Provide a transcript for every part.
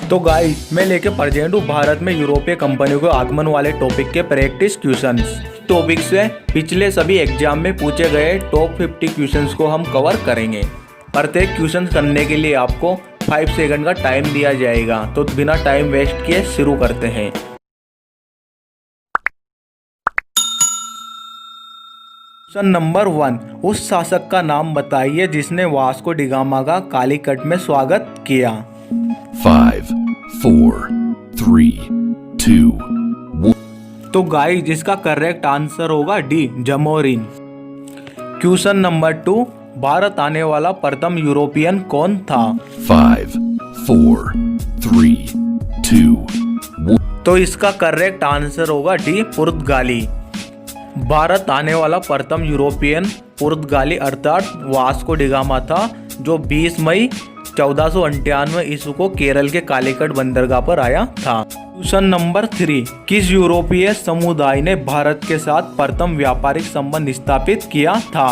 तो गाइस मैं लेके प्रेजेंट हूँ भारत में यूरोपीय कंपनियों के आगमन वाले टॉपिक के प्रैक्टिस क्वेश्चंस। टॉपिक से पिछले सभी एग्जाम में पूछे गए टॉप 50 क्वेश्चंस को हम कवर करेंगे। प्रत्येक क्वेश्चन करने के लिए आपको 5 सेकंड का टाइम दिया जाएगा। तो बिना टाइम वेस्ट किए शुरू करते हैं। क्वेश्चन नंबर 1, उस शासक का नाम बताइए जिसने वास्को डिगामा का कालीकट में स्वागत किया। 5, 4, 3, 2, 1. तो गाइस जिसका करेक्ट आंसर होगा D, Zamorin. Question number 2, Bharat आने वाला प्रथम यूरोपियन कौन था। 5, 4, 3, 2, 1. तो इसका करेक्ट आंसर होगा डी, पुर्तगाली। भारत आने वाला प्रथम यूरोपियन पुर्तगाली अर्थात वास्को डिगामा था, जो 20 मई 1498 ईस्वी को केरल के कालीकट बंदरगाह पर आया था। क्वेश्चन नंबर 3, किस यूरोपीय समुदाय ने भारत के साथ प्रथम व्यापारिक संबंध स्थापित किया था।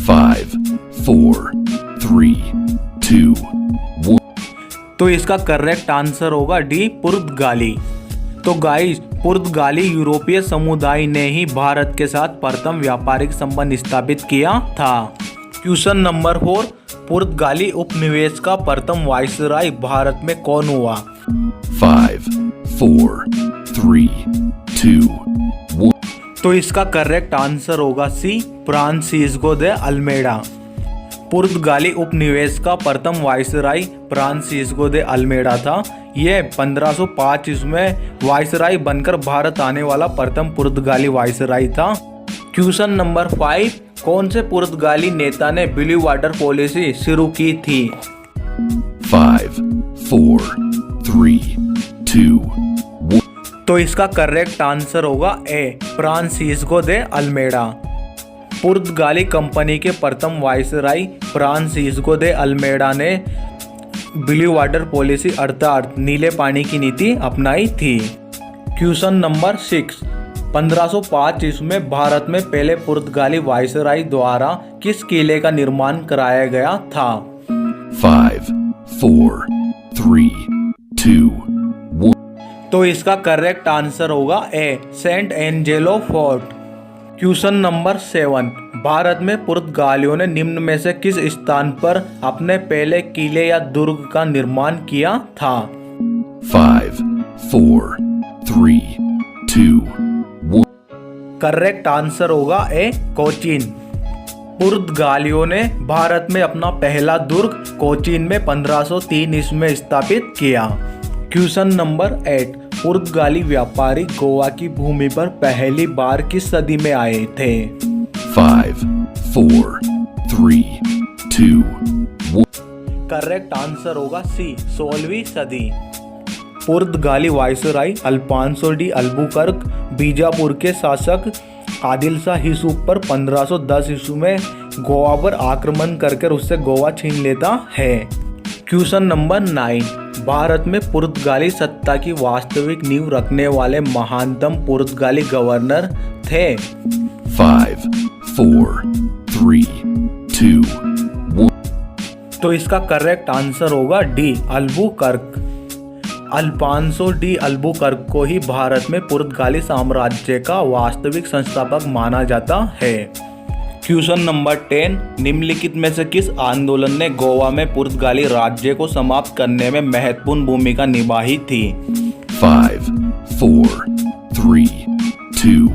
5, 4, 3, 2, 1. तो इसका करेक्ट आंसर होगा डी, पुर्तगाली। तो गाइस पुर्तगाली यूरोपीय समुदाय ने ही भारत के साथ प्रथम व्यापारिक संबंध स्थापित किया था। क्वेश्चन नंबर 4, पुर्तगाली उपनिवेश का प्रथम वायसराय भारत में कौन हुआ। 5, 4, 3, 2, 1. तो इसका करेक्ट आंसर होगा सी, फ्रांसिस्को दे अल्मेडा। पुर्तगाली उपनिवेश का प्रथम वायसराय फ्रांसिस्को दे अल्मेडा था। यह 1505 ईस्वी में वायसराय बनकर भारत आने वाला प्रथम पुर्तगाली वायसराय था। क्वेश्चन नंबर 5, कौन से पुर्तगाली नेता ने ब्लू वाटर पॉलिसी शुरू की थी। 5, 4, 3, 2, 1. तो इसका करेक्ट आंसर होगा ए, फ्रांसिस्को दे अल्मेडा। पुर्तगाली कंपनी के प्रथम वायसराय फ्रांसिस्को दे अल्मेडा ने ब्लू वाटर पॉलिसी अर्थात नीले पानी की नीति अपनाई थी। क्वेश्चन नंबर 6, 1505 ईस्वी में भारत में पहले पुर्तगाली वायसराय द्वारा किस किले का निर्माण कराया गया था। 5, 4, 3, 2, 1. तो इसका करेक्ट आंसर होगा A, Saint Angelo Fort. Question number 7, Bharat में पुर्तगालियों ने निम्न में से किस स्थान पर अपने पहले किले या दुर्ग का निर्माण किया था। 5, 4, 3, 2, 1. करेक्ट आंसर होगा ए, कोचीन। पुर्तगालियों ने भारत में अपना पहला दुर्ग कोचीन में 1503 ईस्वी में स्थापित किया। क्वेश्चन नंबर 8, पुर्तगाली व्यापारी गोवा की भूमि पर पहली बार किस सदी में आए थे। 5, 4, 3, 2, 1. करेक्ट आंसर होगा सी, 16वीं सदी। पुर्तगाली viceroy Alfonso de Albuquerque Bijapur के शासक आदिल शाह यूसुफ पर 1510 ईस्वी में गोवा पर आक्रमण करके उससे गोवा छीन लेता है। क्वेश्चन नंबर 9, भारत में पुर्तगाली सत्ता की वास्तविक नींव रखने वाले महानतम पुर्तगाली गवर्नर थे। 5, 4, 3, 2, 1. तो इसका करेक्ट आंसर होगा D, Albuquerque. Alfonso de Albuquerque को ही भारत में पुर्तगाली साम्राज्य का वास्तविक संस्थापक माना जाता है। क्वेश्चन नंबर 10, निम्नलिखित में से किस आंदोलन ने गोवा में पुर्तगाली राज्य को समाप्त करने में महत्वपूर्ण भूमिका निभाई थी। 5, 4, 3, 2,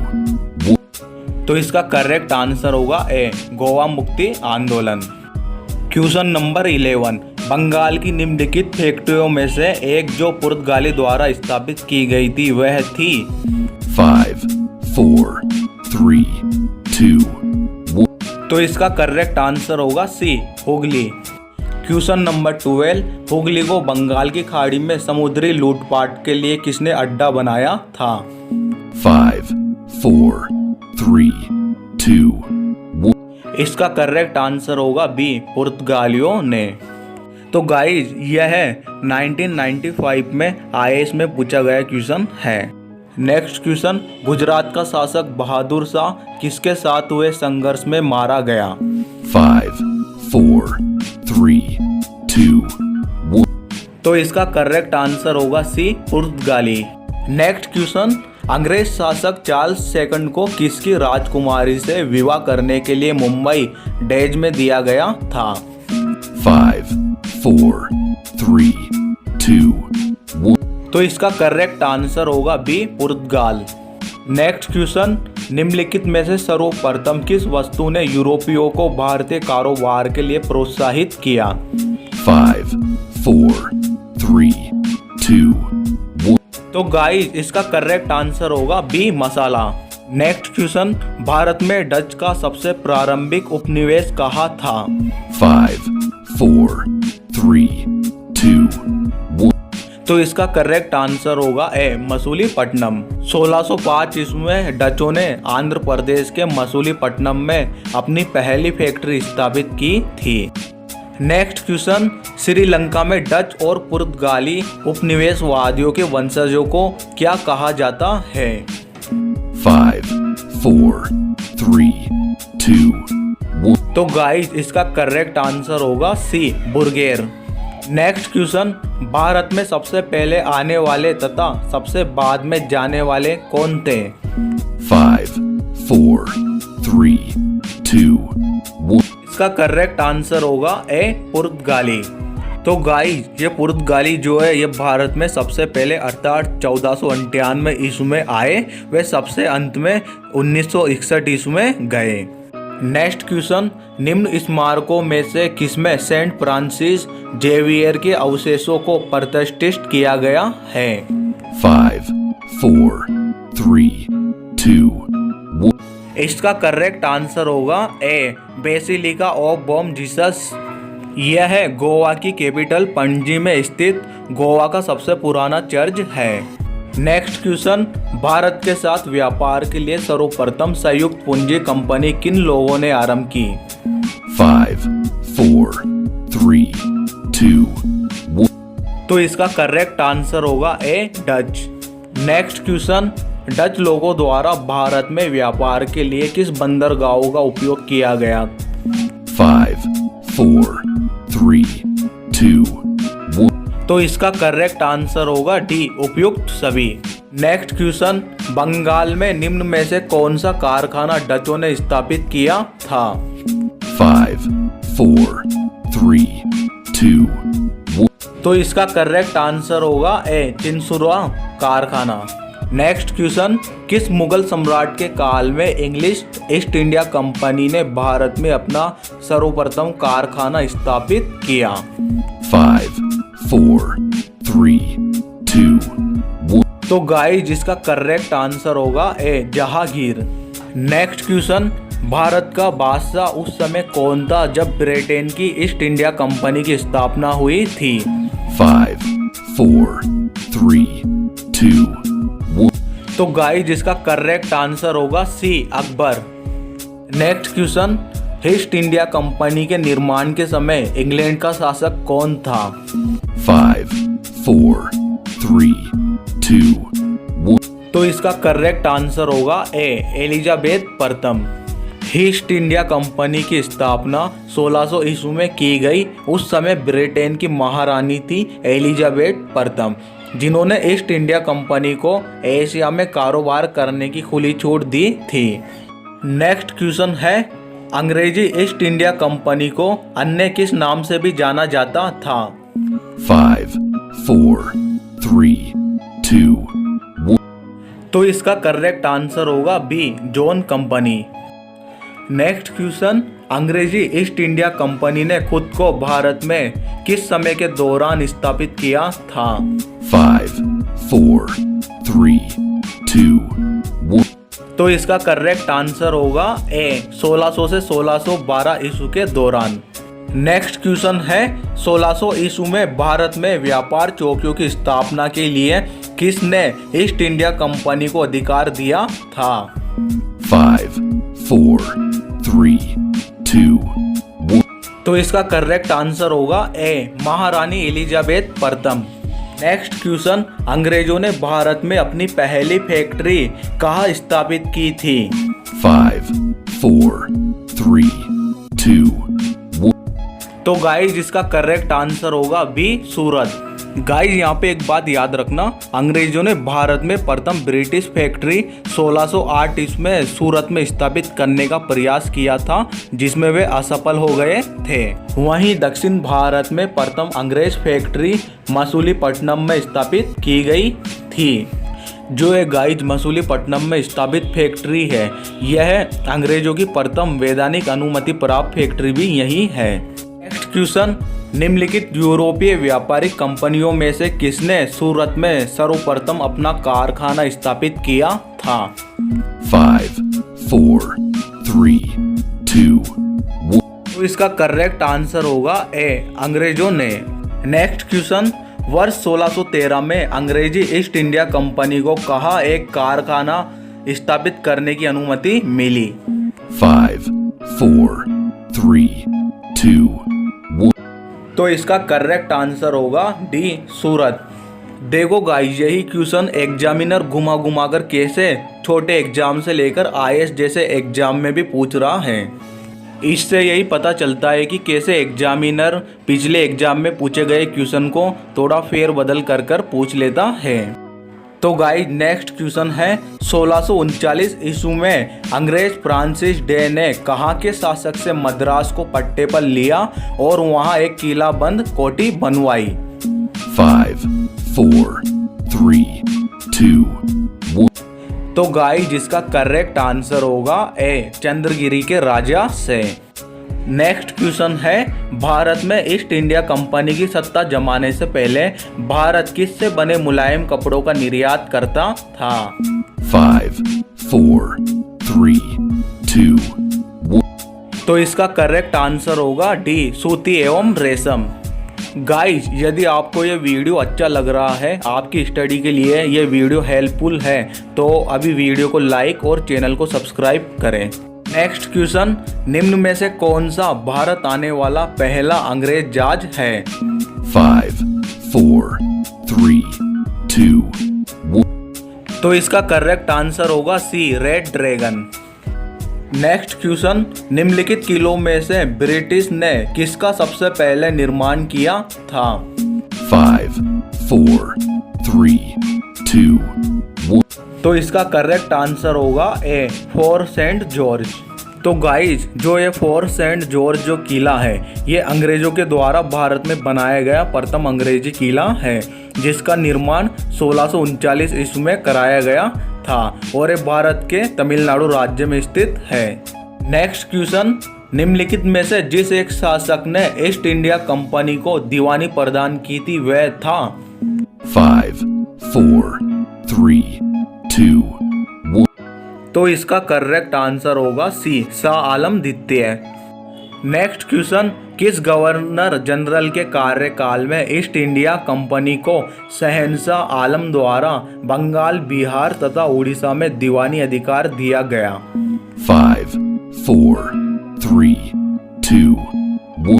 1. तो इसका करेक्ट आंसर होगा ए, गोवा मुक्ति आंदोलन। क्वेश्चन नंबर 11, बंगाल की निम्नलिखित फैक्ट्रियों में से एक जो पुर्तगाली द्वारा स्थापित की गई थी वह थी। 5, 4, 3, 2, 1. तो इसका करेक्ट आंसर होगा सी, हुगली। क्वेश्चन नंबर 12, हुगली को बंगाल की खाड़ी में समुद्री लूटपाट के लिए किसने अड्डा बनाया था। 5, 4, 3, 2, 1. इसका करेक्ट आंसर होगा बी, पुर्तगालियों ने। तो गाइज यह 1995 में IAS में पूछा गया क्वेश्चन है। नेक्स्ट क्वेश्चन, गुजरात का शासक बहादुर शाह किसके साथ हुए संघर्ष में मारा गया। 5, 4, 3, 2, 1. तो इसका करेक्ट आंसर होगा सी, पुर्तगाली। नेक्स्ट क्वेश्चन, अंग्रेज शासक चार्ल्स सेकंड को किसकी राजकुमारी से विवाह करने के लिए मुंबई डैज में दिया गया था? 5, 4, 3, 2, 1. तो इसका करेक्ट आंसर होगा बी, पुर्तगाल। नेक्स्ट क्वेश्चन, निम्नलिखित में से सर्वप्रथम किस वस्तु ने यूरोपियों को भारतीय कारोबार के लिए प्रोत्साहित किया? 5, 4, 3, 2, 1. तो गाइस इसका करेक्ट आंसर होगा बी, मसाला। नेक्स्ट क्वेश्चन, भारत में डच का सबसे प्रारंभिक उपनिवेश कहाँ था? 5, 4, 3, 2, 1. तो इसका करेक्ट आंसर होगा ए, मसूलीपट्टनम। 1605 ईस्वी में डचों ने आंध्र प्रदेश के मसूलीपट्टनम में अपनी पहली फैक्ट्री स्थापित की थी। नेक्स्ट क्वेश्चन, श्रीलंका में डच और पुर्तगाली उपनिवेशवादियों के वंशजों को क्या कहा जाता है? 5, 4, 3, 2, 1. तो गाइस इसका करेक्ट आंसर होगा सी, बुर्गेर। नेक्स्ट क्वेश्चन, भारत में सबसे पहले आने वाले तथा सबसे बाद में जाने वाले कौन थे? 5, 4, 3, 2, 1. इसका करेक्ट आंसर होगा ए, पुर्तगाली। तो गाइस ये पुर्तगाली जो है ये भारत में सबसे पहले अर्थात 1498 ईस्वी में आए, वे सबसे अंत में 1961 ईस्वी में गए। नेक्स्ट क्वेश्चन, निम्न स्मारकों में से किसमें सेंट फ्रांसिस जेवियर के अवशेषों को प्रतिष्ठित किया गया है? 5, 4, 3, 2, 1. इसका करेक्ट आंसर होगा ए, बेसिलिका ऑफ बॉम जीसस। यह है गोवा की कैपिटल पणजी में स्थित गोवा का सबसे पुराना चर्च है। नेक्स्ट क्वेश्चन, भारत के साथ व्यापार के लिए सर्वप्रथम संयुक्त पूंजी कंपनी किन लोगों ने आरंभ की? 5, 4, 3, 2, 1. तो इसका करेक्ट आंसर होगा ए, डच। नेक्स्ट क्वेश्चन, डच लोगों द्वारा भारत में व्यापार के लिए किस बंदरगाहों का उपयोग किया गया? 5, 4, 3, 2, 1. तो इसका करेक्ट आंसर होगा डी, उपयुक्त सभी। नेक्स्ट क्वेश्चन, बंगाल में निम्न में से कौन सा कारखाना डचों ने स्थापित किया था? 5, 4, 3, 2, 1. तो इसका करेक्ट आंसर होगा ए, चिंसुरा कारखाना। नेक्स्ट क्वेश्चन, किस मुगल सम्राट के काल में इंग्लिश ईस्ट इंडिया कंपनी ने भारत में अपना सर्वप्रथम कारखाना स्थापित किया? 5, 4, 3, 2, 1. तो गाइस जिसका करेक्ट आंसर होगा ए, जहांगीर। नेक्स्ट क्वेश्चन, भारत का बादशाह उस समय कौन था जब ब्रिटेन की ईस्ट इंडिया कंपनी की स्थापना हुई थी? 5, 4, 3, 2, 1. तो गाइस जिसका करेक्ट आंसर होगा C, Akbar. Next question, East India Company के निर्माण के समय इंग्लैंड का शासक कौन था? 5, 4, 3, 2, 1. तो इसका करेक्ट आंसर होगा ए, एलिजाबेथ प्रथम। ईस्ट इंडिया कंपनी की स्थापना 1600 ईस्वी में की गई। उस समय ब्रिटेन की महारानी थी एलिजाबेथ प्रथम, जिन्होंने ईस्ट इंडिया कंपनी को एशिया में कारोबार करने की खुली छूट दी थी। नेक्स्ट क्वेश्चन है, अंग्रेजी ईस्ट इंडिया कंपनी को अन्य किस नाम से भी जाना जाता था? 5, 4, 3, 2, 1. तो इसका करेक्ट आंसर होगा B, John company. Next question, अंग्रेजी ईस्ट इंडिया कंपनी ने खुद को भारत में किस समय के दौरान स्थापित किया था? 5, 4, 3, 2, 1. तो इसका करेक्ट आंसर होगा ए, 1600 से 1612 ईस्वी के दौरान। नेक्स्ट क्वेश्चन है, 1600 ईस्वी में भारत में व्यापार चौकियों की स्थापना के लिए किसने ईस्ट इंडिया कंपनी को अधिकार दिया था? 5, 4, 3, 2, 1. तो इसका करेक्ट आंसर होगा ए, महारानी एलिजाबेथ प्रथम। नेक्स्ट क्वेश्चन, अंग्रेजों ने भारत में अपनी पहली फैक्ट्री कहाँ स्थापित की थी? 5, 4, 3, 2, 1. तो गाइस जिसका करेक्ट आंसर होगा बी, सूरत। गाइस यहाँ पे एक बात याद रखना, अंग्रेजों ने भारत में प्रथम ब्रिटिश फैक्ट्री 1608 ईस्वी सूरत में स्थापित करने का प्रयास किया था, जिसमें वे असफल हो गए थे। वहीं दक्षिण भारत में प्रथम अंग्रेज फैक्ट्री मसूलीपट्टनम में स्थापित की गई थी। जो एक गाइस मसूलीपट्टनम में स्थापित फैक्ट्री है, यह अंग्रेजों की प्रथम वैधानिक अनुमति प्राप्त फैक्ट्री भी यही है। नेक्स्ट क्वेश्चन, निम्नलिखित यूरोपीय व्यापारिक कंपनियों में से किसने सूरत में सर्वप्रथम अपना कारखाना स्थापित किया था? 5, 4, 3, 2, 1. तो इसका करेक्ट आंसर होगा ए, अंग्रेजों ने। नेक्स्ट क्वेश्चन, वर्ष 1613 में अंग्रेजी ईस्ट इंडिया कंपनी को कहाँ एक कारखाना स्थापित करने की अनुमति मिली? 5, 4, 3, 2, 1. तो इसका करेक्ट आंसर होगा डी, सूरत। देखो गाइस, यही क्वेश्चन एग्जामिनर घुमा घुमा कर कैसे छोटे एग्जाम से लेकर IAS जैसे एग्जाम में भी पूछ रहा है। इससे यही पता चलता है कि कैसे एग्जामिनर पिछले एग्जाम में पूछे गए क्वेश्चन को थोड़ा फेर बदल कर कर पूछ लेता है। तो गाइस, नेक्स्ट क्वेश्चन है, 1639 ईस्वी में अंग्रेज फ्रांसिस डे ने कहाँ के शासक से मद्रास को पट्टे पर लिया और वहाँ एक किला बंद कोठी बनवाई? 5, 4, 3, 2, 1. तो गाइस, जिसका करेक्ट आंसर होगा ए, चंद्रगिरी के राजा से। नेक्स्ट क्वेश्चन है, भारत में ईस्ट इंडिया कंपनी की सत्ता जमाने से पहले भारत किससे बने मुलायम कपड़ों का निर्यात करता था? 5, 4, 3, 2, 1. तो इसका करेक्ट आंसर होगा डी, सूती एवं रेशम। गाइस, यदि आपको ये वीडियो अच्छा लग रहा है, आपकी स्टडी के लिए ये वीडियो हेल्पफुल है, तो अभी वीडियो को लाइक और चैनल को सब्सक्राइब करें। नेक्स्ट क्वेश्चन, निम्न में से कौन सा भारत आने वाला पहला अंग्रेज जहाज है? 5, 4, 3, 2, 1. तो इसका करेक्ट आंसर होगा सी, रेड ड्रैगन। नेक्स्ट क्वेश्चन, निम्नलिखित किलों में से ब्रिटिश ने किसका सबसे पहले निर्माण किया था? 5, 4, 3, 2, 1. तो इसका करेक्ट आंसर होगा ए, फोर्ट सेंट जॉर्ज। तो गाइस, जो ये फोर्ट सेंट जॉर्ज जो किला है, ये अंग्रेजों के द्वारा भारत में बनाया गया प्रथम अंग्रेजी किला है, जिसका निर्माण 1639 ईस्वी में कराया गया था और ये भारत के तमिलनाडु राज्य में स्थित है। नेक्स्ट क्वेश्चन, निम्नलिखित में से जिस एक शासक ने ईस्ट इंडिया कंपनी को दीवानी प्रदान की थी वह था? 5, 4, 3, 2, 1. तो इसका करेक्ट आंसर होगा सी, शाह आलम द्वितीय। नेक्स्ट क्वेश्चन, किस गवर्नर जनरल के कार्यकाल में ईस्ट इंडिया कंपनी को शहंशाह आलम द्वारा बंगाल, बिहार तथा उड़ीसा में दीवानी अधिकार दिया गया? 5, 4, 3, 2, 1.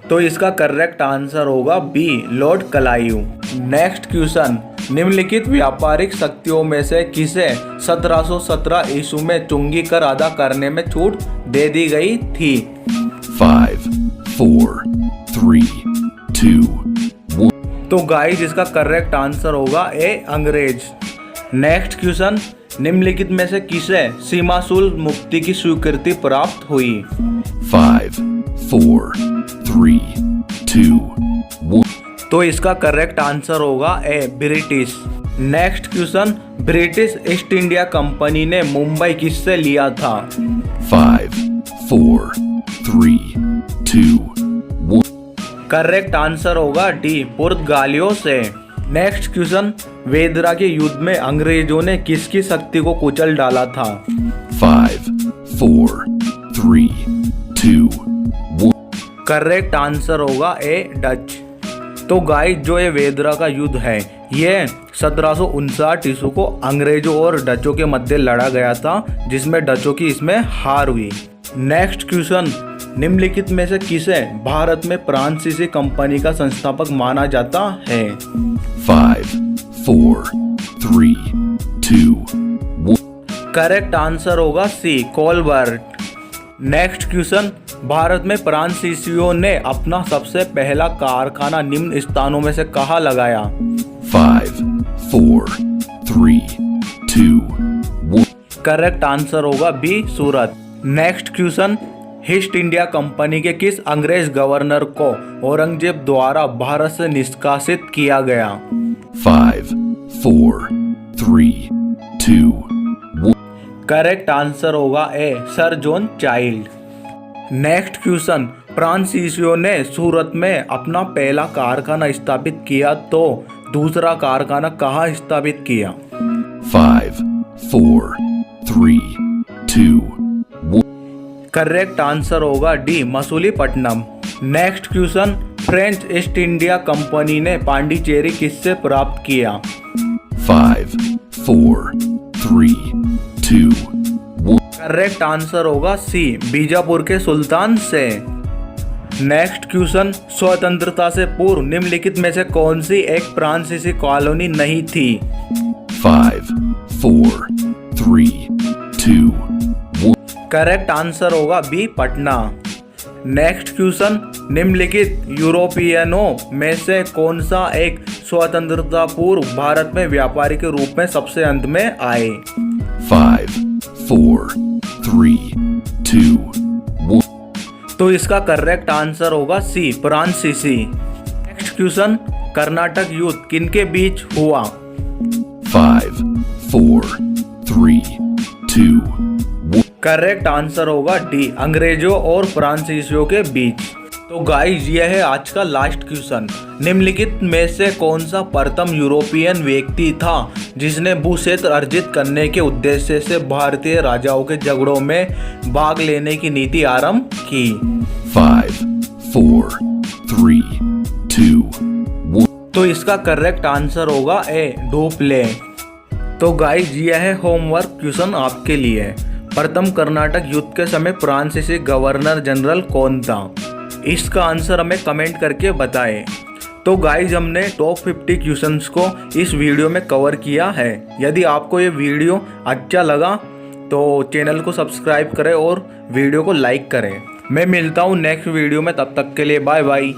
तो इसका करेक्ट आंसर होगा B, Lord Clive. Next question, निम्नलिखित व्यापारिक शक्तियों में से किसे 1717 ईस्वी में चुंगी कर अदा करने में छूट दे दी गई थी? 5, 4, 3, 2, 1. तो गाइस, इसका करेक्ट आंसर होगा ए, अंग्रेज। नेक्स्ट क्वेश्चन, निम्नलिखित में से किसे सीमा शुल्क मुक्ति की स्वीकृति प्राप्त हुई? 5, 4, 3, 2, 1. तो इसका करेक्ट आंसर होगा A, British. Next question, British East India Company ने मुंबई किससे लिया था? 5, 4, 3, 2, 1. करेक्ट आंसर होगा डी, पुर्तगालियों से। नेक्स्ट क्वेश्चन, वेदरा के युद्ध में अंग्रेजों ने किसकी शक्ति को कुचल डाला था? 5, 4, 3, 2, 1. करेक्ट आंसर होगा ए, डच। तो गाइस, जो ये वेदरा का युद्ध है, ये 1759 ईस्वी को अंग्रेजों और डचों के मध्य लड़ा गया था, जिसमें डचों की इसमें हार हुई। नेक्स्ट क्वेश्चन, निम्नलिखित में से किसे भारत में फ्रांसीसी कंपनी का संस्थापक माना जाता है? 5, 4, 3, 2, 1. करेक्ट आंसर होगा सी, कोलबर्ट। नेक्स्ट क्वेश्चन, भारत में फ्रांसीसियों ने अपना सबसे पहला कारखाना निम्न स्थानों में से कहाँ लगाया? 5, 4, 3, 2, 1. करेक्ट आंसर होगा B, Surat. Next question, East India Company के किस अंग्रेज गवर्नर को औरंगजेब द्वारा भारत से निष्कासित किया गया? 5, 4, 3, 2, 1. करेक्ट आंसर होगा A, sir John Child. Next question, फ्रांसीसियों ने सूरत में अपना पहला कारखाना स्थापित किया तो दूसरा कारखाना कहाँ स्थापित किया? 5, 4, 3, 2, 1. करेक्ट आंसर होगा D, Masulipatnam. Next question, French east India Company ने पांडिचेरी किससे प्राप्त किया? 5, 4, 3, 2, 1. करेक्ट आंसर होगा सी, बीजापुर के सुल्तान से। नेक्स्ट क्वेश्चन, स्वतंत्रता से पूर्व निम्नलिखित में से कौन सी एक फ्रांसीसी कॉलोनी नहीं थी? 5, 4, 3, 2, 1. करेक्ट आंसर होगा बी, पटना। नेक्स्ट क्वेश्चन, निम्नलिखित यूरोपियनों में से कौन सा एक स्वतंत्रता पूर्व भारत में व्यापारी के रूप में सबसे अंत में आए? 5, 4, 3, 2, 1. तो इसका करेक्ट आंसर होगा सी, फ्रांसीसी। नेक्स्ट क्वेश्चन, कर्नाटक युद्ध किनके बीच हुआ? 5, 4, 3, 2, 1. करेक्ट आंसर होगा डी, अंग्रेजों और फ्रांसीसियों के बीच। तो गाइस, यह है आज का लास्ट क्वेश्चन। निम्नलिखित में से कौन सा प्रथम यूरोपियन व्यक्ति था जिसने भू क्षेत्र अर्जित करने के उद्देश्य से भारतीय राजाओं के झगड़ों में भाग लेने की नीति आरंभ की? 5, 4, 3, 2, 1. तो इसका करेक्ट आंसर होगा ए, डुप्ले। तो गाइस, यह है होमवर्क क्वेश्चन आपके लिए। प्रथम कर्नाटक युद्ध के समय फ्रांसीसी गवर्नर जनरल कौन था? इसका आंसर हमें कमेंट करके बताएं। तो गाइज, हमने टॉप 50 क्वेश्चंस को इस वीडियो में कवर किया है। यदि आपको ये वीडियो अच्छा लगा तो चैनल को सब्सक्राइब करें और वीडियो को लाइक करें। मैं मिलता हूँ नेक्स्ट वीडियो में, तब तक के लिए बाय बाय।